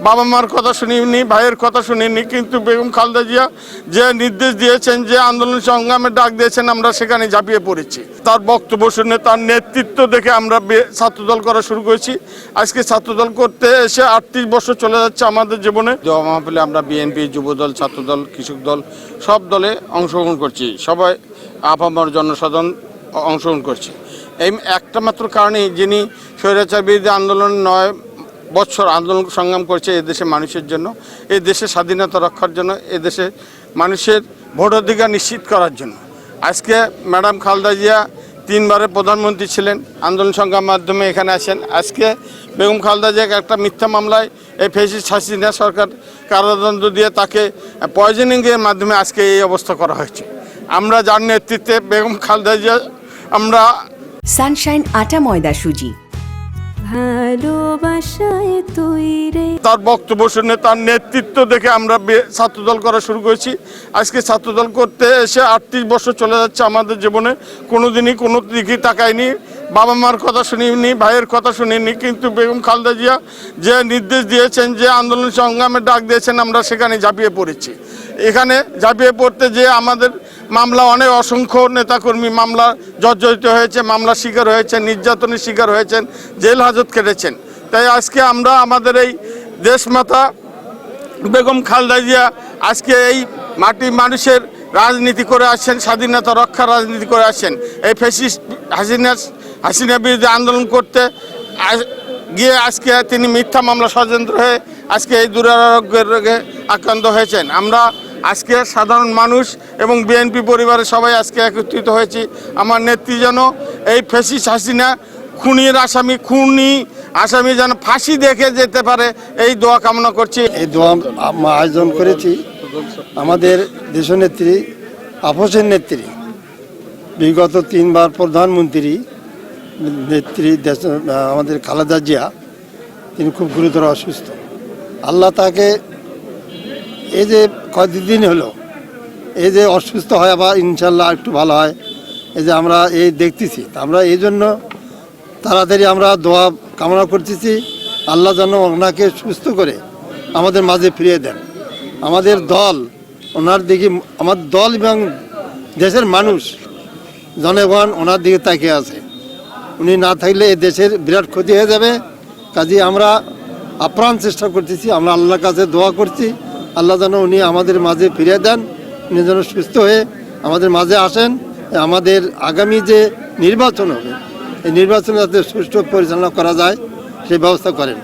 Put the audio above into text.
বাবা মার কথা শুনিনি, ভাইয়ের কথা শুনিনি, কিন্তু বেগম খালেদা জিয়া যে নির্দেশ দিয়েছেন, যে আন্দোলন সংগ্রামের ডাক দিয়েছেন, আমরা সেখানে ঝাঁপিয়ে পড়েছি। তার বক্তব্য শুনে, তার নেতৃত্ব দেখে আমরা ছাত্রদল করা শুরু করেছি। আজকে ছাত্রদল করতে এসে 38 বছর চলে যাচ্ছে আমাদের জীবনে। দোয়া মাহফিলে আমরা বিএনপি, যুবদল, ছাত্রদল, কৃষক দল সব দলে অংশগ্রহণ করছি, সবাই আপামর জনসাধারণ অংশগ্রহণ করছি। এই একটা মাত্র কারণেই, যিনি স্বৈরাচার বিরোধী আন্দোলন 9 বছর আন্দোলন সংগ্রাম করছে এদেশে মানুষের জন্য, এই দেশের স্বাধীনতা রক্ষার জন্য, এদেশে মানুষের ভোটাধিকার নিশ্চিত করার জন্য। আজকে ম্যাডাম খালেদা জিয়া 3 বারের প্রধানমন্ত্রী ছিলেন, আন্দোলন সংগ্রামের মাধ্যমে এখানে আসেন। আজকে বেগম খালেদা জিয়াকে একটা মিথ্যা মামলায় এই ফ্যাসিস্ট হাসিনা সরকার কারাদণ্ড দিয়ে তাকে পয়জনিংয়ের মাধ্যমে আজকে এই অবস্থা করা হয়েছে। আমরা যার নেতৃত্বে বেগম খালেদা জিয়া, আমরা সানশাইন আটা ময়দা সুজি ভালোবাসায় তৈরি। তার বক্তব্য শুনে, তার নেতৃত্ব দেখে আমরা ছাত্রদল করা শুরু করেছি। আজকে ছাত্রদল করতে এসে 38 বছর চলে যাচ্ছে আমাদের জীবনে। কোনোদিনই কোনো দিকে তাকায়নি, বাবা মার কথা শুনিনি, ভাইয়ের কথা শুনিনি, কিন্তু বেগম খালেদা জিয়া যে নির্দেশ দিয়েছেন, যে আন্দোলন সংগ্রামের ডাক দিয়েছেন, আমরা সেখানে ঝাঁপিয়ে পড়েছি। এখানে ঝাঁপিয়ে পড়তে যে আমাদের মামলা, অনেক অসংখ্য নেতাকর্মী মামলা জর্জরিত হয়েছে, মামলা শিকার হয়েছেন, নির্যাতনের শিকার হয়েছেন, জেল হাজত কেটেছেন। তাই আজকে আমরা আমাদের এই দেশমাতা বেগম খালেদা জিয়া আজকে এই মাটি মানুষের রাজনীতি করে আসছেন, স্বাধীনতা রক্ষার রাজনীতি করে আসছেন। এই ফ্যাসিস্ট হাসিনা বিরুদ্ধে আন্দোলন করতে গিয়ে আজকে তিনি মিথ্যা মামলা ষড়যন্ত্র হয়ে আজকে এই দুরারোগ্যের রোগে আক্রান্ত হয়েছেন। আমরা আজকে সাধারণ মানুষ এবং বিএনপি পরিবারের সবাই আজকে একত্রিত হয়েছি। আমার নেত্রী যেন এই ফ্যাসিস্ট হাসিনা খুনি আসামি যেন ফাঁসি দেখে যেতে পারে, এই দোয়া কামনা করছি। এই দোয়া আয়োজন করেছি আমাদের দেশনেত্রী, আপসের নেত্রী, বিগত 3 বার প্রধানমন্ত্রী নেত্রী আমাদের খালেদা জিয়া। তিনি খুব গুরুতর অসুস্থ। আল্লাহ তাকে এই যে কয়েকদিন হলো এই যে অসুস্থ হয়, আবার ইনশাল্লাহ একটু ভালো হয়, এই যে আমরা এই দেখতেছি। আমরা এই জন্য তাড়াতাড়ি আমরা দোয়া কামনা করতেছি, আল্লাহ যেন ওনাকে সুস্থ করে আমাদের মাঝে ফিরিয়ে দেন। আমাদের দল ওনার দিকে, আমার দল এবং দেশের মানুষ, জনগণ ওনার দিকে তাকিয়ে আছে। উনি না থাকলে এই দেশের বিরাট ক্ষতি হয়ে যাবে। কাজে আমরা আপ্রাণ চেষ্টা করতেছি, আমরা আল্লাহর কাছে দোয়া করছি, আল্লাহ যেন উনি আমাদের মাঝে ফিরিয়ে দেন, উনি যেন সুস্থ হয়ে আমাদের মাঝে আসেন। আমাদের আগামী যে নির্বাচন হবে, এই নির্বাচনে যাতে সুষ্ঠু পরিচালনা করা যায় সেই ব্যবস্থা করেন।